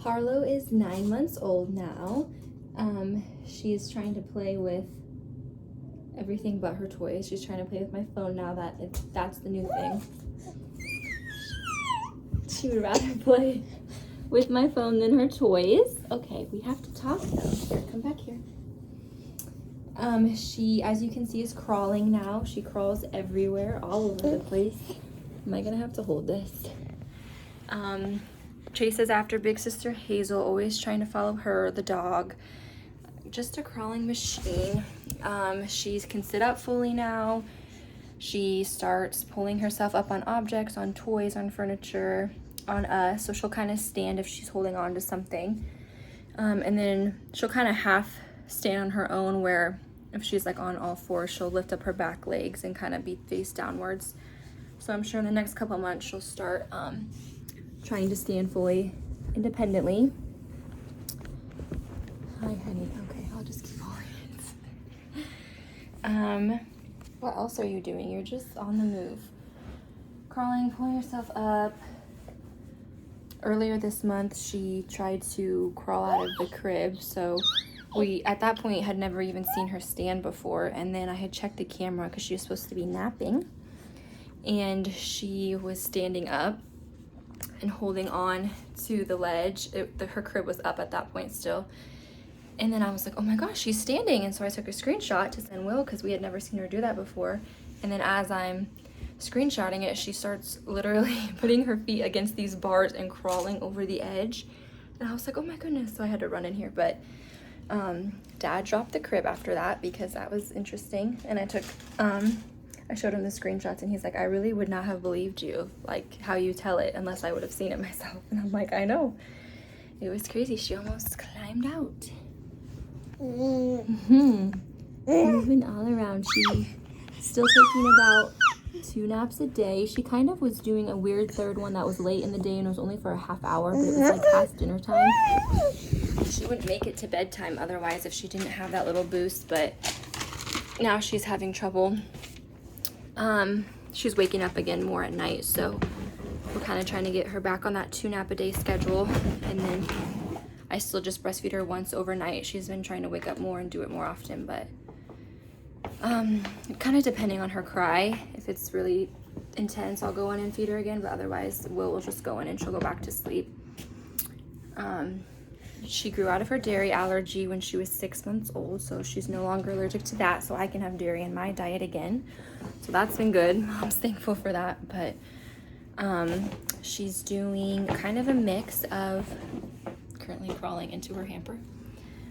Harlow is 9 months old now. She's trying to play with everything but her toys. She's trying to play with my phone now that that's the new thing. She would rather play with my phone than her toys. Okay, we have to talk though. Here, come back here. She, as you can see, is crawling now. She crawls everywhere, all over the place. Am I gonna have to hold this? Chases after big sister Hazel, always trying to follow her, the dog. Just a crawling machine. She can sit up fully now. She starts pulling herself up on objects, on toys, on furniture, on us. So she'll kind of stand if she's holding on to something. And then she'll kind of half stand on her own, where if she's like on all fours, she'll lift up her back legs and kind of be face downwards. So I'm sure in the next couple months she'll start trying to stand fully independently. Hi, honey. Okay, I'll just keep holding it. What else are you doing? You're just on the move. Crawling, pulling yourself up. Earlier this month, she tried to crawl out of the crib, so we, at that point, had never even seen her stand before, and then I had checked the camera because she was supposed to be napping, and she was standing up and holding on to the ledge. Her crib was up at that point still, and then I was like, oh my gosh, she's standing, and so I took a screenshot to send Will because we had never seen her do that before, and then as I'm screenshotting it, she starts literally putting her feet against these bars and crawling over the edge, and I was like, oh my goodness. So I had to run in here, but Dad dropped the crib after that because that was interesting, and I showed him the screenshots, and he's like, I really would not have believed you, like how you tell it, unless I would have seen it myself. And I'm like, I know, it was crazy. She almost climbed out. Moving all around. She's still taking about 2 naps a day. She kind of was doing a weird third one that was late in the day, and it was only for a half hour, but it was like past dinner time. She wouldn't make it to bedtime otherwise if she didn't have that little boost, but now she's having trouble. She's waking up again more at night, so we're kind of trying to get her back on that 2 nap a day schedule, and then I still just breastfeed her once overnight. She's been trying to wake up more and do it more often, but kind of depending on her cry. If it's really intense, I'll go in and feed her again, but otherwise Will just go in and she'll go back to sleep. She grew out of her dairy allergy when she was 6 months old, so she's no longer allergic to that, so I can have dairy in my diet again. So that's been good. I'm thankful for that, but she's doing kind of a mix of, currently crawling into her hamper,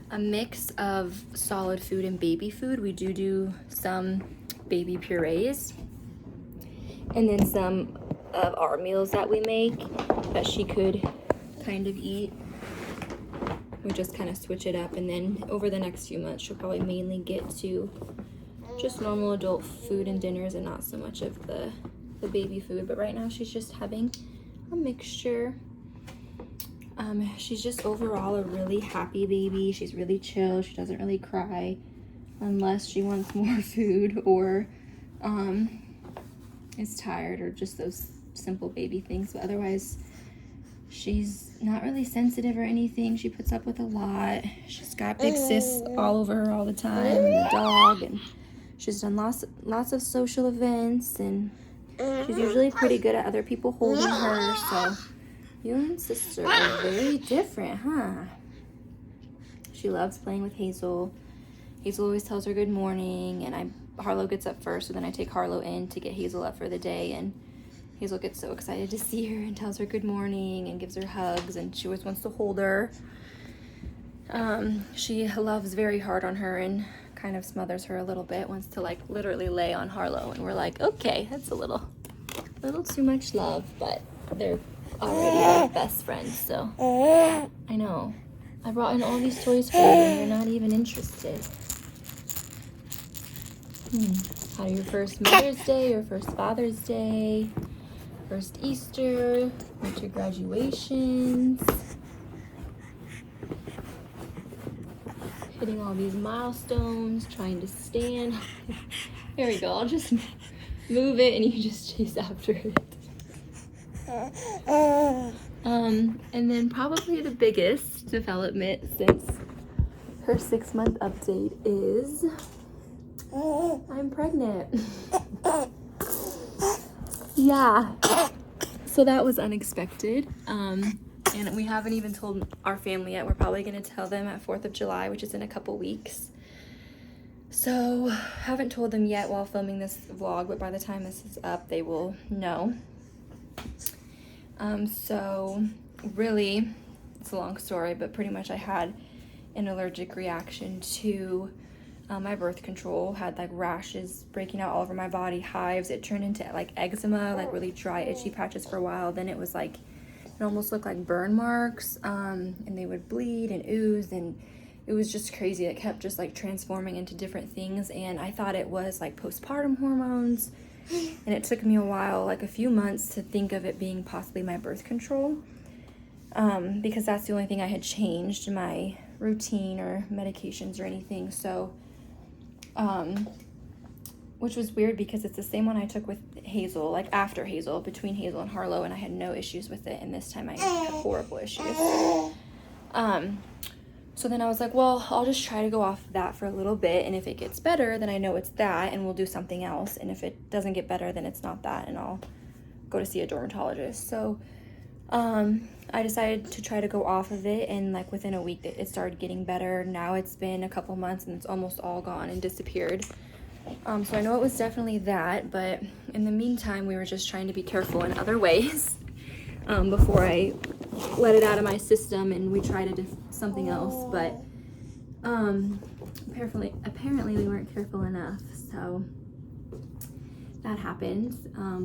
a mix of solid food and baby food. We do some baby purees, and then some of our meals that we make that she could kind of eat. We just kind of switch it up, and then over the next few months she'll probably mainly get to just normal adult food and dinners and not so much of the baby food. But right now she's just having a mixture. She's just overall a really happy baby. She's really chill. She doesn't really cry unless she wants more food or is tired, or just those simple baby things. But otherwise, she's not really sensitive or anything. She puts up with a lot. She's got big cysts all over her all the time, and the dog, and she's done lots of social events, and she's usually pretty good at other people holding her. So you and sister are very different, huh? She loves playing with Hazel. Hazel always tells her good morning, and Harlow gets up first, so then I take Harlow in to get Hazel up for the day, and Hazel gets so excited to see her and tells her good morning and gives her hugs, and she always wants to hold her. She loves very hard on her and kind of smothers her a little bit, wants to like literally lay on Harlow, and we're like, okay, that's a little too much love, but they're already like best friends, so I know. I brought in all these toys for you and you're not even interested. How your first Mother's Day, your first Father's Day, first Easter, winter graduations, hitting all these milestones, trying to stand. There we go. I'll just move it and you just chase after it. And then probably the biggest development since her 6-month update is I'm pregnant. Yeah. So that was unexpected. And we haven't even told our family yet. We're probably going to tell them at 4th of July, which is in a couple weeks. So haven't told them yet while filming this vlog, but by the time this is up, they will know. So really, it's a long story, but pretty much I had an allergic reaction to my birth control. Had like rashes breaking out all over my body, hives. It turned into like eczema, like really dry, itchy patches for a while. Then it was like, it almost looked like burn marks, and they would bleed and ooze, and it was just crazy. It kept just like transforming into different things, and I thought it was like postpartum hormones, and it took me a while, like a few months, to think of it being possibly my birth control, because that's the only thing I had changed in my routine or medications or anything. So which was weird because it's the same one I took with Hazel, like after Hazel, between Hazel and Harlow, and I had no issues with it, and this time I had horrible issues. So then I was like, well, I'll just try to go off that for a little bit, and if it gets better, then I know it's that, and we'll do something else, and if it doesn't get better, then it's not that, and I'll go to see a dermatologist. So I decided to try to go off of it, and like within a week it started getting better. Now it's been a couple months and it's almost all gone and disappeared. So I know it was definitely that, but in the meantime we were just trying to be careful in other ways before I let it out of my system and we tried something else. But apparently we weren't careful enough, so that happened.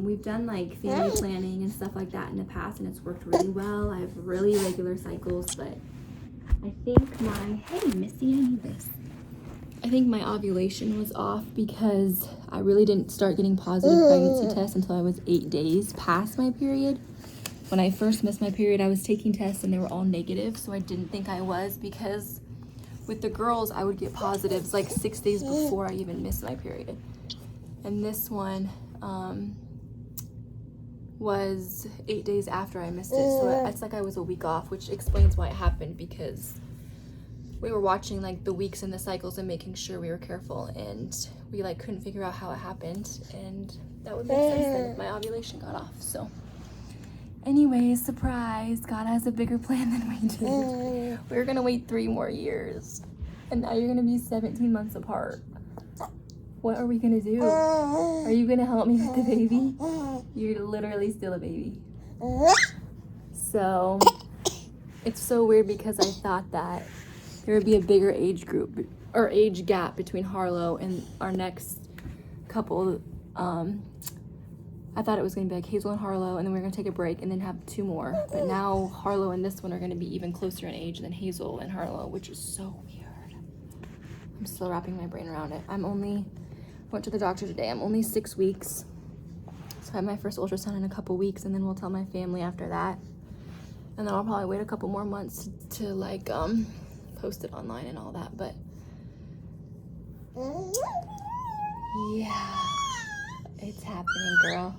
We've done like family planning and stuff like that in the past, and it's worked really well. I have really regular cycles, but I think hey Missy, I need this. I think my ovulation was off because I really didn't start getting positive pregnancy tests until I was 8 days past my period. When I first missed my period, I was taking tests and they were all negative, so I didn't think I was, because with the girls I would get positives like 6 days before I even missed my period. And this one was 8 days after I missed it, so it's like I was a week off, which explains why it happened, because we were watching like the weeks and the cycles and making sure we were careful, and we like couldn't figure out how it happened, and that would make sense then if my ovulation got off. So anyways, surprise, God has a bigger plan than we did. We were gonna wait 3 more years, and now you're gonna be 17 months apart. What are we gonna do? Are you gonna help me with the baby? You're literally still a baby. So it's so weird because I thought that there would be a bigger age group or age gap between Harlow and our next couple. I thought it was gonna be like Hazel and Harlow, and then we were gonna take a break and then have 2 more. But now Harlow and this one are gonna be even closer in age than Hazel and Harlow, which is so weird. I'm still wrapping my brain around it. Went to the doctor today. I'm only 6 weeks. So I have my first ultrasound in a couple weeks, and then we'll tell my family after that. And then I'll probably wait a couple more months to like post it online and all that. But yeah, it's happening, girl.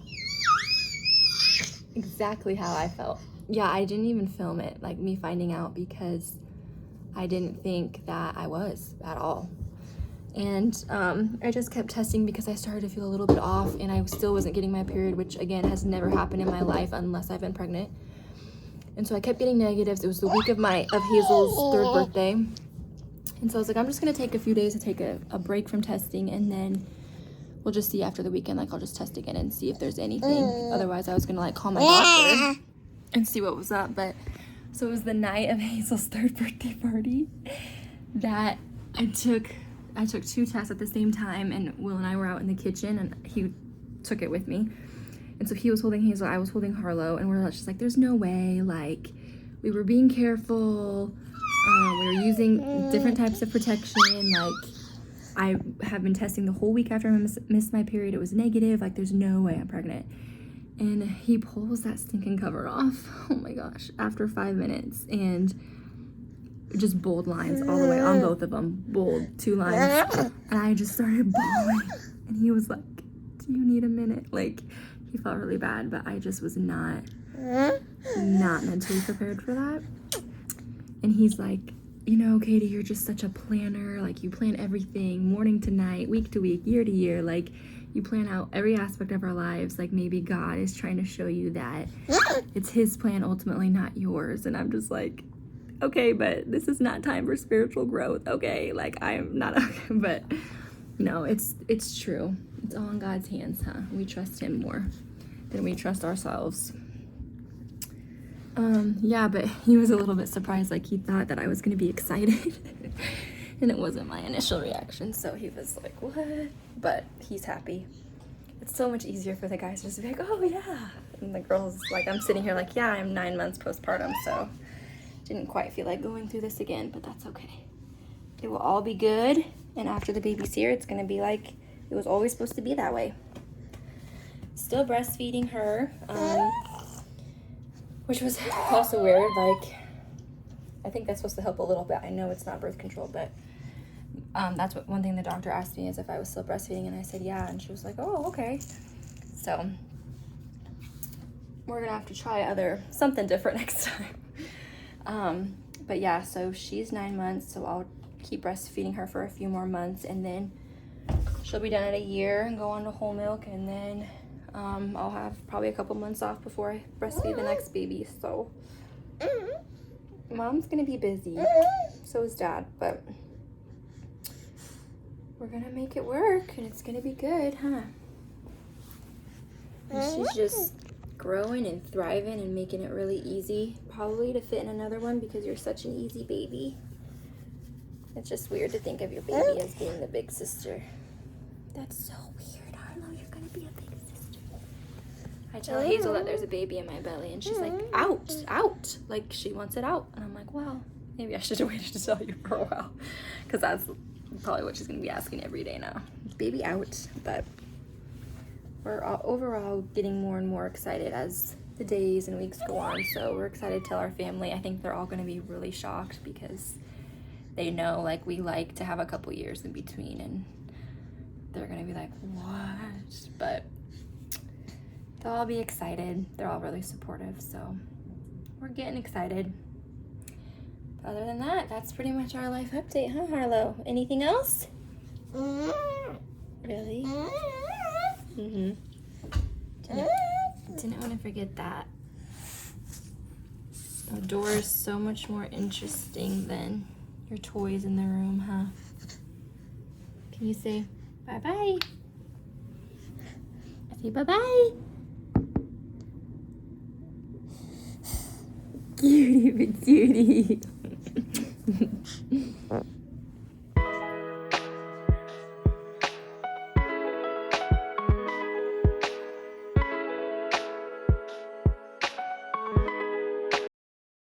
Exactly how I felt. Yeah, I didn't even film it, like me finding out, because I didn't think that I was at all. And I just kept testing because I started to feel a little bit off, and I still wasn't getting my period, which again has never happened in my life unless I've been pregnant. And so I kept getting negatives. It was the week of Hazel's 3rd birthday. And so I was like, I'm just gonna take a few days to take a break from testing, and then we'll just see after the weekend. Like, I'll just test again and see if there's anything. Otherwise I was gonna like call my doctor and see what was up. But so it was the night of Hazel's 3rd birthday party that I took 2 tests at the same time, and Will and I were out in the kitchen, and he took it with me. And so he was holding Hazel, I was holding Harlow, and we're just like, there's no way. Like, we were being careful. We were using different types of protection. Like, I have been testing the whole week after I missed my period. It was negative. Like, there's no way I'm pregnant. And he pulls that stinking cover off. Oh my gosh. After 5 minutes. And just bold lines all the way on both of them. Bold, 2 lines. And I just started bawling. And he was like, do you need a minute? Like, he felt really bad, but I just was not not mentally prepared for that. And he's like, you know, Katie, you're just such a planner. Like, you plan everything, morning to night, week to week, year to year. Like, you plan out every aspect of our lives. Like, maybe God is trying to show you that it's his plan ultimately, not yours. And I'm just like, okay, but this is not time for spiritual growth. Okay, like, I'm not, but no, it's true. It's all in God's hands, huh? We trust him more than we trust ourselves. Yeah, but he was a little bit surprised. Like, he thought that I was going to be excited. And it wasn't my initial reaction. So he was like, what? But he's happy. It's so much easier for the guys just to be like, oh, yeah. And the girls, like, I'm sitting here like, yeah, I'm 9 months postpartum. So didn't quite feel like going through this again. But that's okay. It will all be good. And after the baby's here, it's going to be like it was always supposed to be that way. Still breastfeeding her. Which was also weird. Like, I think that's supposed to help a little bit. I know it's not birth control, but that's what one thing the doctor asked me is if I was still breastfeeding, and I said yeah, and she was like, oh, okay. So we're gonna have to try something different next time. But yeah, so she's 9 months, so I'll keep breastfeeding her for a few more months, and then she'll be done at a year and go on to whole milk, and then I'll have probably a couple months off before I breastfeed the next baby. So mom's gonna be busy, so is dad, but we're gonna make it work, and it's gonna be good, huh? And she's just growing and thriving and making it really easy, probably to fit in another one because you're such an easy baby. It's just weird to think of your baby as being the big sister. That's so weird, Harlow. You're gonna be a big sister. I tell Hazel that there's a baby in my belly, and she's like, out. Like, she wants it out. And I'm like, well, maybe I should have waited to tell you for a while, because that's probably what she's gonna be asking every day now. Baby out. But we're overall getting more and more excited as the days and weeks go on. So we're excited to tell our family. I think they're all gonna be really shocked because they know, like, we like to have a couple years in between, and they're gonna be like, what? But they'll all be excited. They're all really supportive, so we're getting excited. But other than that, that's pretty much our life update, huh, Harlow? Anything else? Really? Mm-hmm. Didn't want to forget that. The door is so much more interesting than your toys in the room, huh? Can you say bye-bye? Say bye-bye. Cutie, but cutie.